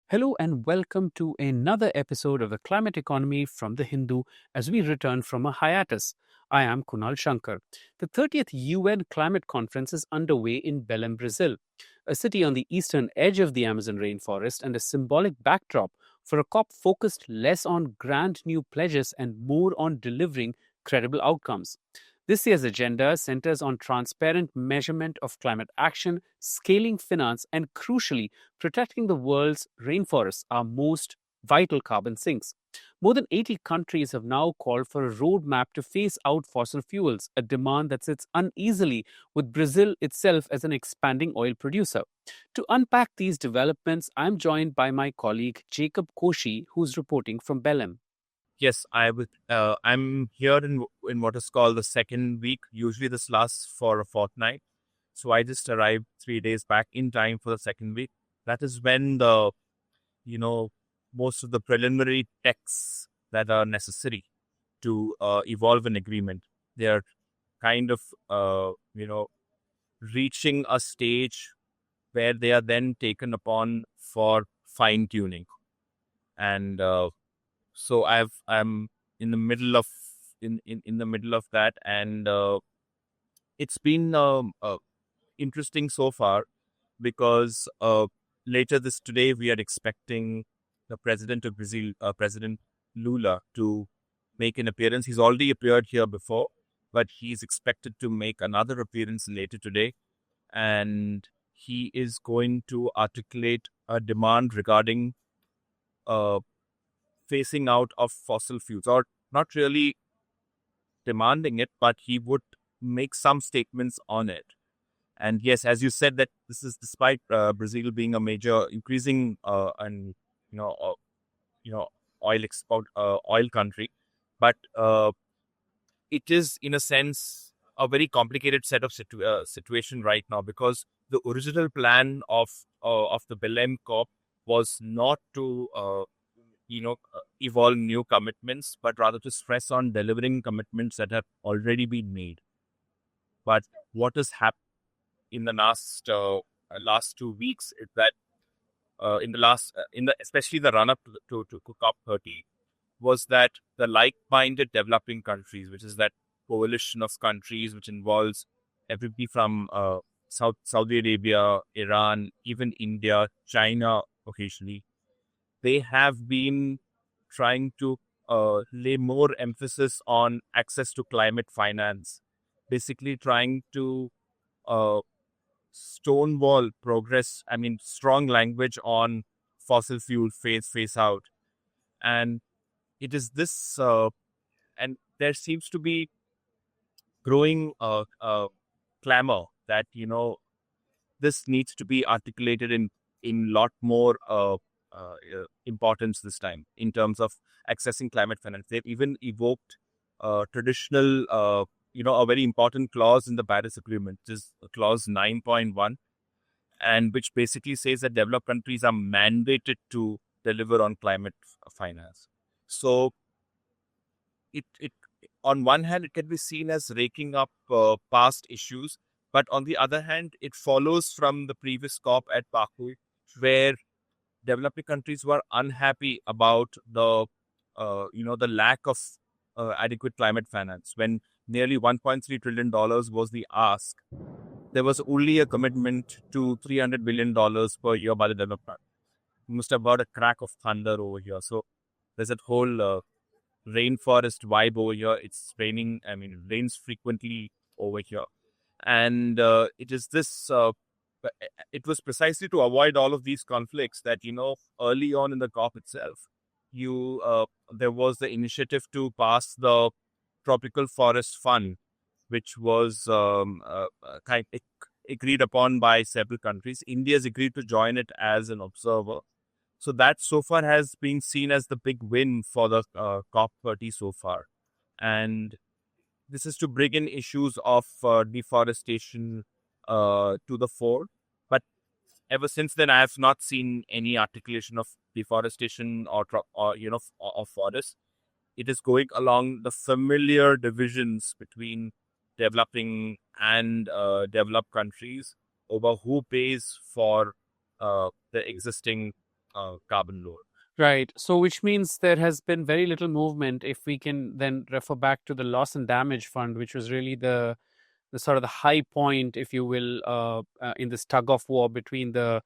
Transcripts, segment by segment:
Hello and welcome to another episode of the Climate Economy from the Hindu as we return from a hiatus. I am Kunal Shankar. The 30th UN Climate Conference is underway in Belém, Brazil, a city on the eastern edge of the Amazon rainforest and a symbolic backdrop for a COP focused less on grand new pledges and more on delivering credible outcomes. This year's agenda centers on transparent measurement of climate action, scaling finance, and crucially, protecting the world's rainforests, our most vital carbon sinks. More than 80 countries have now called for a roadmap to phase out fossil fuels, a demand that sits uneasily with Brazil itself as an expanding oil producer. To unpack these developments, I'm joined by my colleague Jacob Koshy, who's reporting from Belém. Yes, I would. I'm here in what is called the second week. Usually, this lasts for a fortnight. So I just arrived 3 days back in time for the second week. That is when the you know most of the preliminary texts that are necessary to evolve an agreement. They are kind of reaching a stage where they are then taken upon for fine tuning and. So I'm in the middle of in the middle of that, and it's been interesting so far because later this today we are expecting the president of Brazil, President Lula, to make an appearance. He's already appeared here before, but he's expected to make another appearance later today, and he is going to articulate a demand regarding uh, phasing out of fossil fuels, or not really demanding it, but he would make some statements on it. And yes, as you said, that this is despite Brazil being a major increasing and you know uh, you know oil country, but it is in a sense a very complicated set of situation right now, because the original plan of the Belém COP was not to evolve new commitments, but rather to stress on delivering commitments that have already been made. But what has happened in the last 2 weeks is that in the last in the especially the run up to COP30, was that the like-minded developing countries, which is that coalition of countries which involves everybody from Saudi Arabia, Iran, even India, China occasionally, they have been trying to lay more emphasis on access to climate finance, basically trying to uh, stonewall progress. I mean, strong language on fossil fuel phase out, and it is this, and there seems to be growing clamor that this needs to be articulated in lot more importance this time in terms of accessing climate finance. They've even evoked traditional, a very important clause in the Paris Agreement, which is clause 9.1, and which basically says that developed countries are mandated to deliver on climate finance. So it on one hand it can be seen as raking up past issues, but on the other hand it follows from the previous COP at Baku, where developing countries were unhappy about the lack of adequate climate finance. When nearly $1.3 trillion was the ask, there was only a commitment to $300 billion per year by the developer. You must have heard a crack of thunder over here. So there's that whole rainforest vibe over here. It's raining. I mean, it rains frequently over here, and it is this. It was precisely to avoid all of these conflicts that early on in the COP itself, there was the initiative to pass the Tropical Forest Fund, which was agreed upon by several countries. India's agreed to join it as an observer. So that so far has been seen as the big win for the COP30 so far. And this is to bring in issues of deforestation to the fore. But ever since then, I have not seen any articulation of deforestation or forests. It is going along the familiar divisions between developing and developed countries over who pays for the existing carbon load. Right. So, which means there has been very little movement. If we can then refer back to the loss and damage fund, which was really the sort of the high point, if you will, in this tug of war between the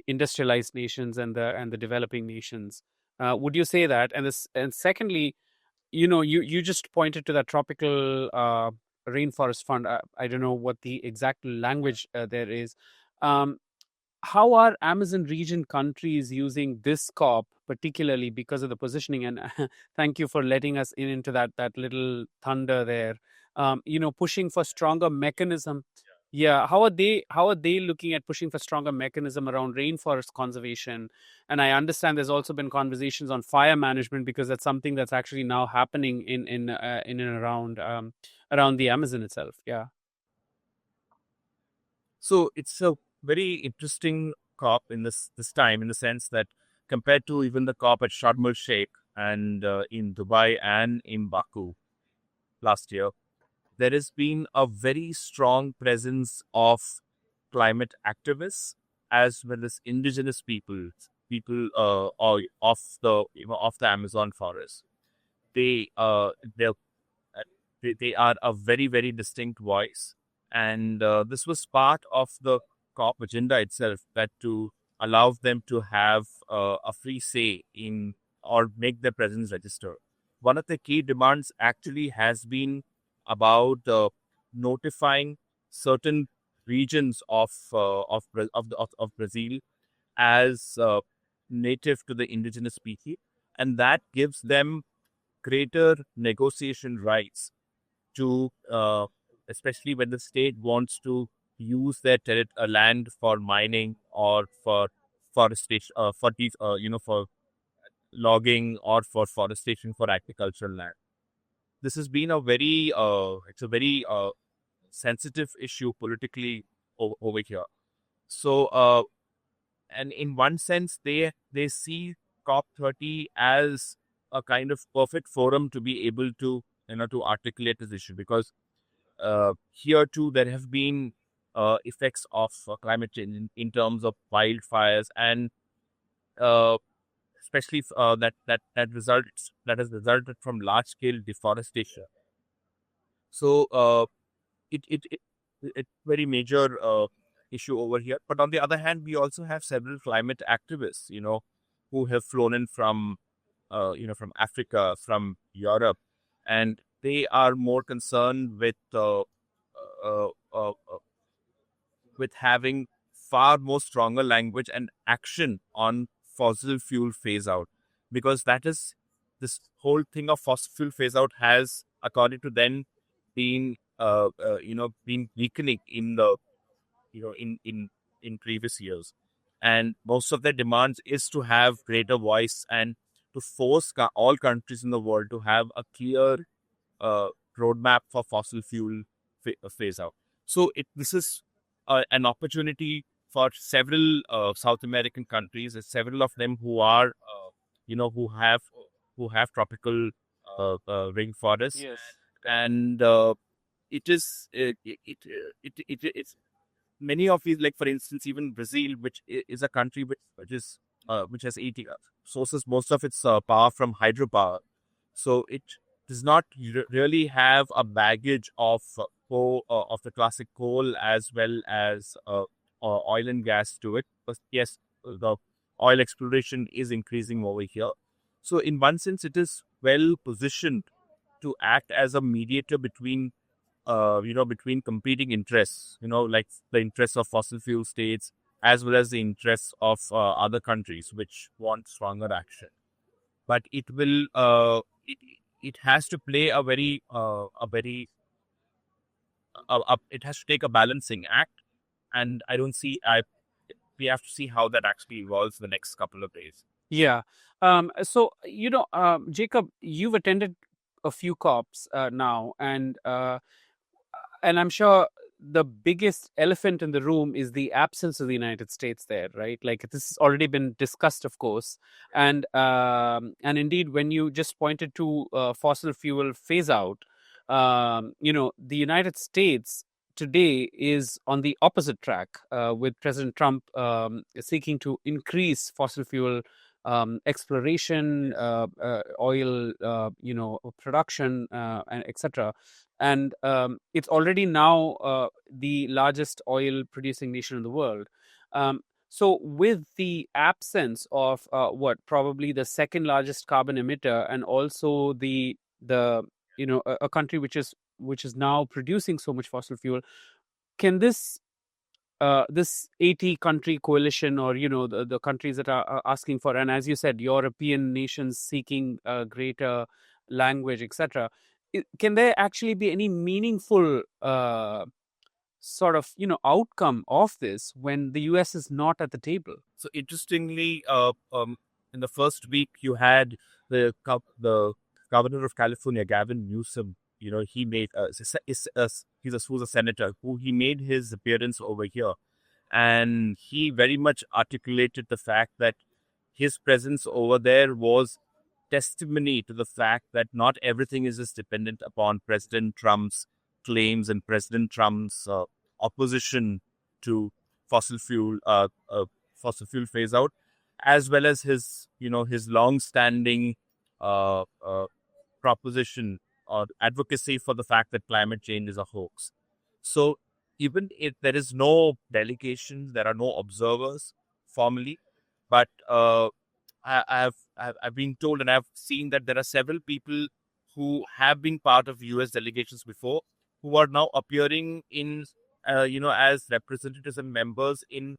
industrialized nations and the developing nations. Would you say that? And secondly, you just pointed to that tropical rainforest fund. I don't know what the exact language there is. Um, how are Amazon region countries using this COP, particularly because of the positioning? And thank you for letting us in into that little thunder there. Pushing for stronger mechanism. Yeah, how are they looking at pushing for stronger mechanism around rainforest conservation? And I understand there's also been conversations on fire management because that's something that's actually now happening in and around the Amazon itself. Yeah. So it's a very interesting COP in this time, in the sense that compared to even the COP at Sharm el Sheikh and in Dubai and in Baku last year, there has been a very strong presence of climate activists as well as indigenous people of the Amazon forest. They they're they are a very, very distinct voice. And this was part of the COP agenda itself, that to allow them to have a free say in or make their presence register. One of the key demands actually has been about notifying certain regions of Brazil as native to the indigenous species, and that gives them greater negotiation rights to, especially when the state wants to use their land for mining or for forestation, for these, for logging or for forestation for agricultural land. This has been it's a very sensitive issue politically over here. So, and in one sense, they see COP30 as a kind of perfect forum to be able to to articulate this issue, because here too there have been effects of climate change in terms of wildfires, and uh, especially that has resulted from large scale deforestation. So it it's very major issue over here. But on the other hand, we also have several climate activists, who have flown in from from Africa, from Europe, and they are more concerned uh, uh, uh, with having far more stronger language and action on fossil fuel phase out, because that is this whole thing of fossil fuel phase out has, according to them, been been weakening in the you know in previous years, and most of their demands is to have greater voice and to force all countries in the world to have a clear uh, roadmap for fossil fuel phase out. So this is an opportunity for several South American countries, several of them who are you know who have tropical rainforests, Yes. and it is it's many of these, like for instance, even Brazil, which is a country which has 80 sources most of its power from hydropower. So it does not really have a baggage of of the classic coal as well as oil and gas to it. But yes, the oil exploration is increasing over here. So in one sense, it is well positioned to act as a mediator between between competing interests, like the interests of fossil fuel states as well as the interests of other countries which want stronger action. But it has to play a very it has to take a balancing act, and I don't see I we have to see how that actually evolves the next couple of days. Yeah. So, Jacob, you've attended a few COPs now, and I'm sure the biggest elephant in the room is the absence of the United States there, right? Like this has already been discussed, of course, and indeed, when you just pointed to fossil fuel phase out, the United States today is on the opposite track, with President Trump seeking to increase fossil fuel exploration, oil, production, and etc. And it's already now the largest oil-producing nation in the world. So, with the absence of what probably the second largest carbon emitter, and also the a country which is now producing so much fossil fuel, can this 80 country coalition, or the countries that are asking for, and as you said, European nations seeking greater language, etc., can there actually be any meaningful sort of outcome of this when the US is not at the table? So interestingly, in the first week, you had the governor of California, Gavin Newsom. He made who's a senator who he made his appearance over here, and he very much articulated the fact that his presence over there was testimony to the fact that not everything is just dependent upon President Trump's claims and President Trump's opposition to fossil fuel fossil fuel phase out, as well as his long-standing uh, uh, proposition or advocacy for the fact that climate change is a hoax. So even if there is no delegation, there are no observers formally, but I've been told and I've seen that there are several people who have been part of U.S. delegations before who are now appearing in as representatives and members in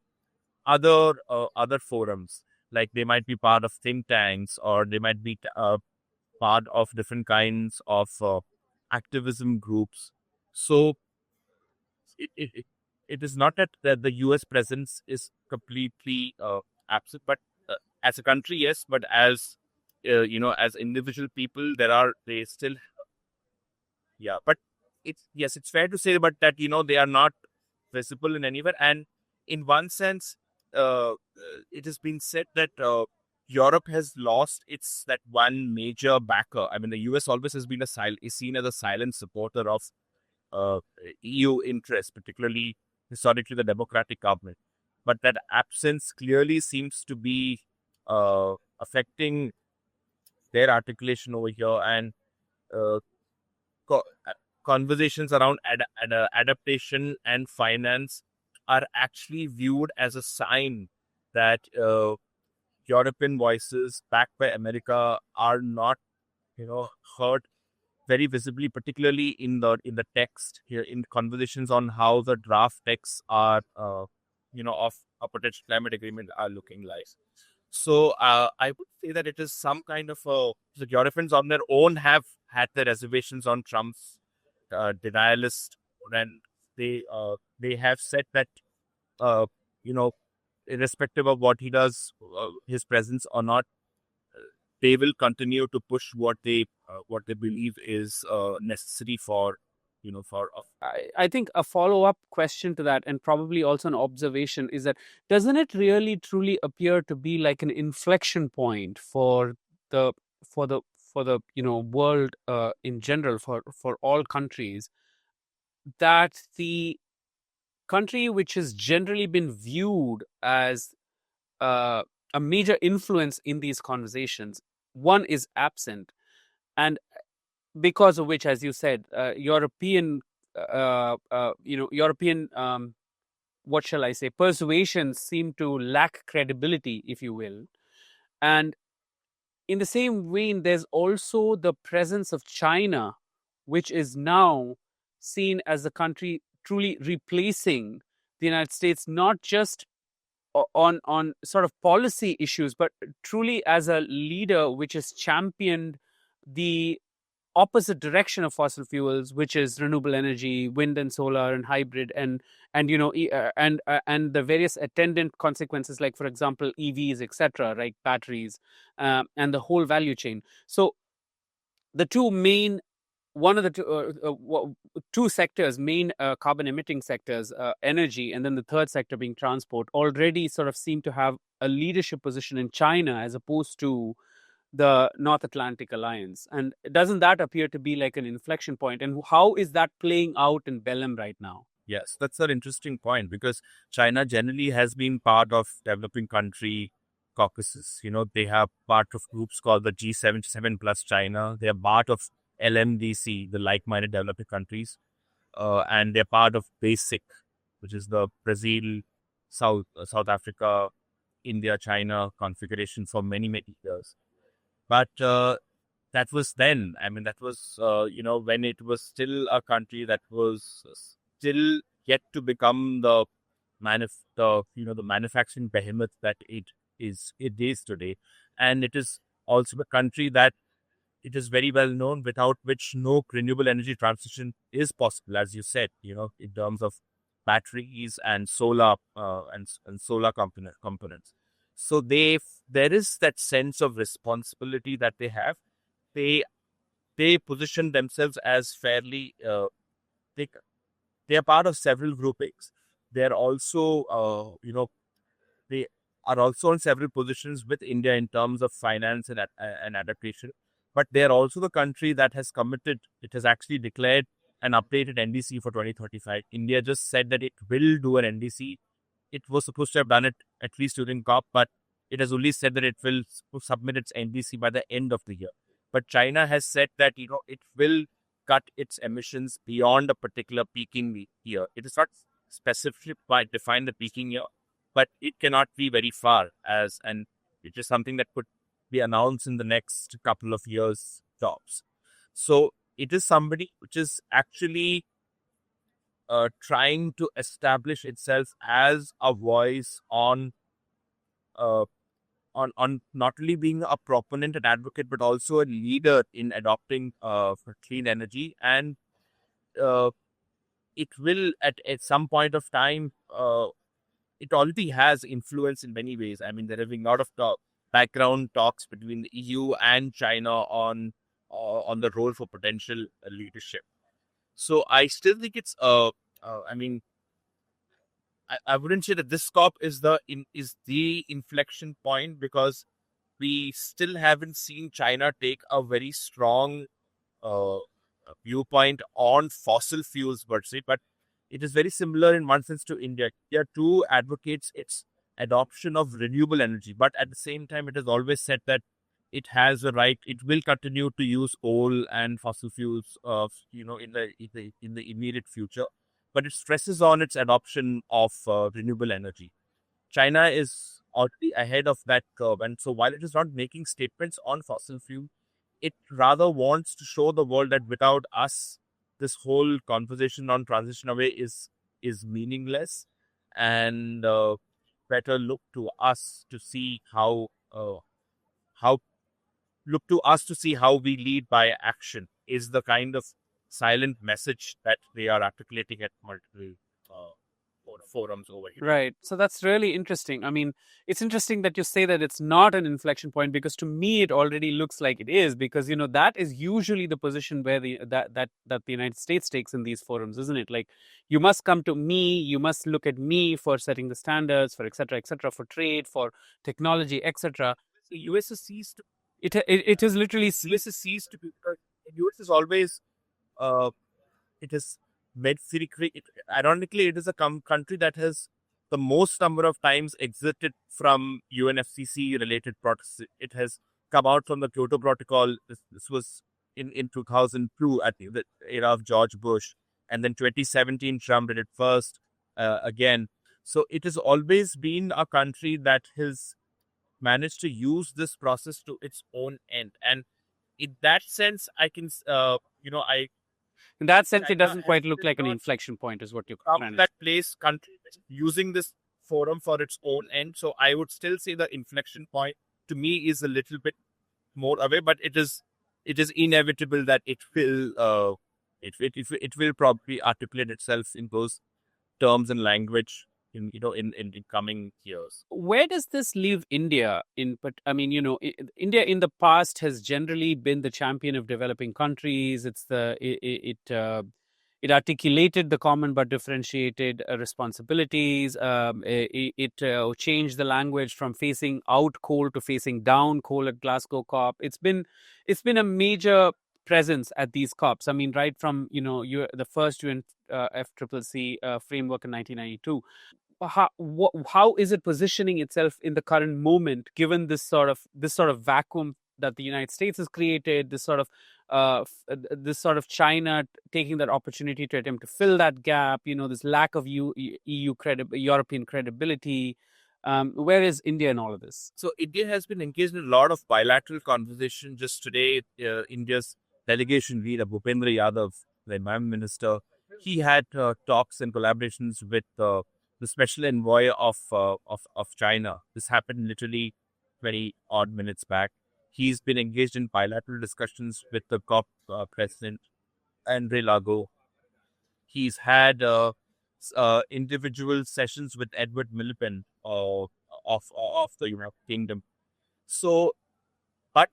other forums. Like they might be part of think tanks, or they might be part of different kinds of activism groups. So it it is not that the U.S. presence is completely absent, but as a country, yes. But as as individual people, they still, yeah. But it's fair to say, but that they are not visible in anywhere. And in one sense, it has been said that Europe has lost its that one major backer. I mean, the US always has been is seen as a silent supporter of uh, EU interests, particularly historically the democratic government. But that absence clearly seems to be affecting their articulation over here, and uh, co- uh, conversations around adaptation and finance are actually viewed as a sign that European voices backed by America are not, heard very visibly, particularly in the text here in conversations on how the draft texts are, of a potential climate agreement are looking like. So I would say that it is some kind of the Europeans on their own have had their reservations on Trump's denialist, and they have said that uh, you know irrespective of what he does, his presence or not, they will continue to push what they believe is necessary for for I think a follow-up question to that, and probably also an observation, is that doesn't it really truly appear to be like an inflection point the for the world in general, for all countries, that the country which has generally been viewed as uh, a major influence in these conversations, one is absent, and because of which, as you said, European, what shall I say, persuasions seem to lack credibility, if you will. And in the same vein, there's also the presence of China, which is now seen as a country truly replacing the United States, not just on sort of policy issues, but truly as a leader which has championed the opposite direction of fossil fuels, which is renewable energy, wind and solar and hybrid, and the various attendant consequences, like for example EVs, etc., like batteries, and the whole value chain. So the two main one of the two sectors, main carbon emitting sectors, energy, and then the third sector being transport, already sort of seem to have a leadership position in China as opposed to the North Atlantic Alliance. And doesn't that appear to be like an inflection point? And how is that playing out in Belém right now? Yes, that's an interesting point because China generally has been part of developing country caucuses. They have part of groups called the G77 plus China. They are part of LMDC, the like-minded developing countries, and they're part of BASIC, which is the Brazil, South Africa, India, China configuration for many, many years. But that was then. I mean, that was when it was still a country that was still yet to become the manufacturing behemoth that it is today, and it is also a country that it is very well known, without which no renewable energy transition is possible, as you said, in terms of batteries and solar and solar components. So there is that sense of responsibility that they have. They they position themselves as fairly they they are part of several groupings. They're also they are also in several positions with India in terms of finance and adaptation. But they are also the country that has committed, it has actually declared an updated NDC for 2035. India just said that it will do an NDC. It was supposed to have done it at least during COP, but it has only said that it will submit its NDC by the end of the year. But China has said that it will cut its emissions beyond a particular peaking year. It is not specific by define the peaking year, but it cannot be very far, and it is something that could be announced in the next couple of years tops. So it is somebody which is actually trying to establish itself as a voice uh, on not only being a proponent and advocate, but also a leader in adopting for clean energy. And uh, it will at some point of time, it already has influence in many ways. I mean, there have been a lot of background talks between the EU and China on the role for potential leadership. So I still think it's I mean, I wouldn't say that this COP is the inflection point, because we still haven't seen China take a very strong uh, viewpoint on fossil fuels per se, but it is very similar in one sense to India. India too advocates its adoption of renewable energy, but at the same time, it has always said that it has a right. It will continue to use coal and fossil fuels, in the immediate future, but it stresses on its adoption of renewable energy. China is already ahead of that curve, and so while it is not making statements on fossil fuel, it rather wants to show the world that without us, this whole conversation on transition away is meaningless, and better look to us to see how look to us to see how we lead by action is the kind of silent message that they are articulating at multiple uh, forums over here. Right. So that's really interesting. I mean, it's interesting that you say that it's not an inflection point, because to me it already looks like it is, because that is usually the position where that the United States takes in these forums, isn't it? Like, you must come to me, you must look at me for setting the standards, for et cetera, for trade, for technology, etc. The US has ceased to It is literally US has ceased to be US is always uh, it has made ironically, it is a country that has the most number of times exited from UNFCCC related protocols. It has come out from the Kyoto Protocol. This was in 2002 at the era of George Bush, and then 2017 Trump did it first again. So it has always been a country that has managed to use this process to its own end, and in that sense, I can I in that sense, it China doesn't has quite look still like an not inflection point, is what you're come trying to to that place, country using this forum for its own end. So I would still say the inflection point to me is a little bit more away, but it is inevitable that it will probably articulate itself in those terms and language in coming years. Where does this leave India in? But I mean, India in the past has generally been the champion of developing countries. It articulated the common but differentiated responsibilities. It changed the language from facing out coal to facing down coal at Glasgow COP. It's been a major presence at these COPs. I mean, right from you the first UN FCCC framework in 1992. How is it positioning itself in the current moment, given this sort of vacuum that the United States has created, this sort of China taking that opportunity to attempt to fill that gap, this lack of European credibility. Where is India in all of this? So India has been engaged in a lot of bilateral conversation. Just today, India's delegation leader Bhupendra Yadav, the Environment Minister, he had talks and collaborations with the special envoy of China. This happened literally 20 odd minutes back. He's been engaged in bilateral discussions with the COP president Andre Lago. He's had individual sessions with Edward Miliband of the United Kingdom. So, but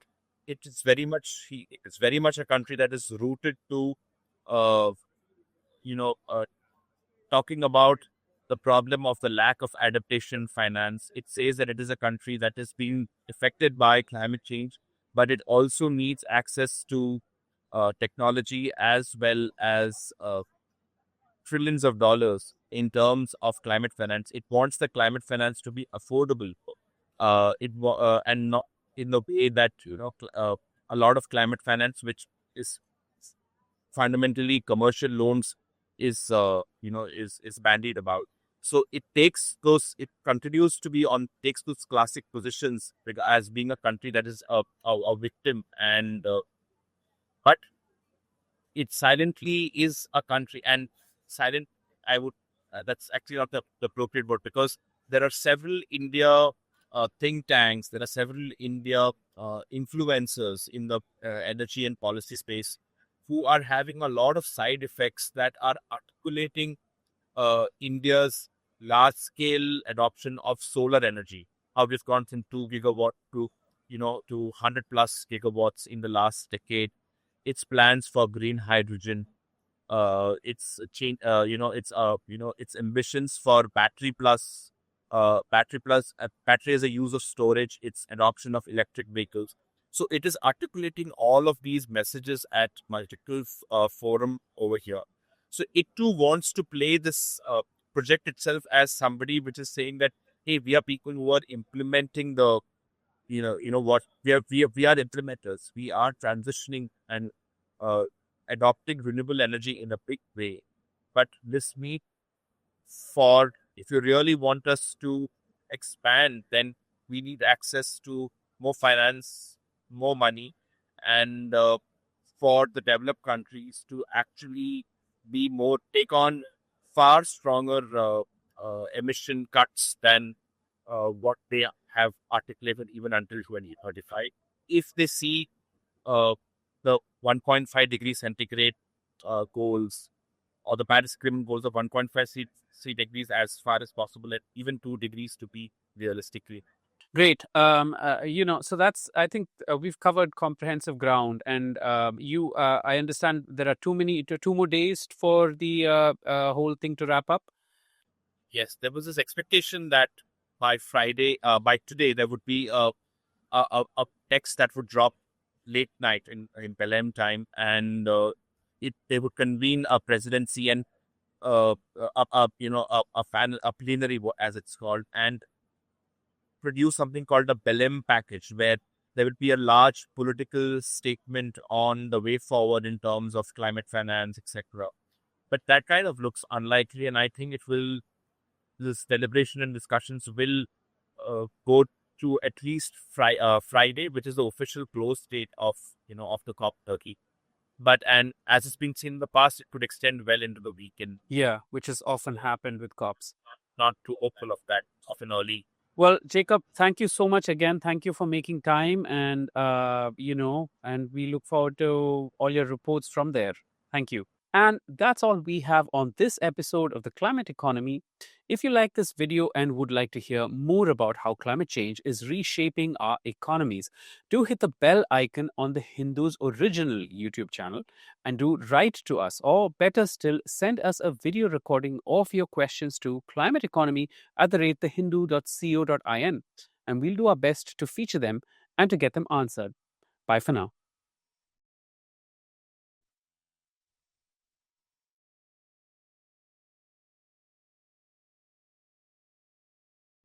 it is very much a country that is rooted to, uh, you know, uh, talking about the problem of the lack of adaptation finance. It says that it is a country that is being affected by climate change, but it also needs access to technology as well as trillions of dollars in terms of climate finance. It wants the climate finance to be affordable, and not in the way that a lot of climate finance, which is fundamentally commercial loans, is bandied about. So it continues to be on takes those classic positions as being a country that is a victim, and but it silently is a country, and silent I would that's actually not the appropriate word, because there are several India think tanks, there are several India influencers in the energy and policy space who are having a lot of side effects that are articulating India's large scale adoption of solar energy, how we've gone from 2 gigawatt to 100 plus gigawatts in the last decade, its plans for green hydrogen, its change, its ambitions for battery as a use of storage, its adoption of electric vehicles. So it is articulating all of these messages at multiple forum over here. So it too wants to play this project itself as somebody which is saying that, hey, we are people who are implementing the what we are implementers. We are transitioning and uh, adopting renewable energy in a big way. But this means, for if you really want us to expand, then we need access to more finance, more money, and for the developed countries to actually take on far stronger emission cuts than what they have articulated even until 2035. If they see uh, the 1.5 degree centigrade goals, or the Paris Agreement goals of 1.5 degrees as far as possible, and even 2 degrees to be realistically. Great. So that's, I think we've covered comprehensive ground, and I understand there are two more days for the whole thing to wrap up. Yes, there was this expectation that by today, there would be a text that would drop late night in Belém time, and they would convene a presidency and a plenary, as it's called, and produce something called a Belém package, where there will be a large political statement on the way forward in terms of climate finance, etc. But that kind of looks unlikely, and I think this deliberation and discussions will go to at least Friday, which is the official close date of the COP30. But and as it's been seen in the past, it could extend well into the weekend. Yeah, which has often happened with COPs. Not too hopeful of that of an early. Well, Jacob, thank you so much again. Thank you for making time, and and we look forward to all your reports from there. Thank you. And that's all we have on this episode of The Climate Economy. If you like this video and would like to hear more about how climate change is reshaping our economies, do hit the bell icon on the Hindu's original YouTube channel and do write to us, or better still, send us a video recording of your questions to climateeconomy@thehindu.co.in, and we'll do our best to feature them and to get them answered. Bye for now.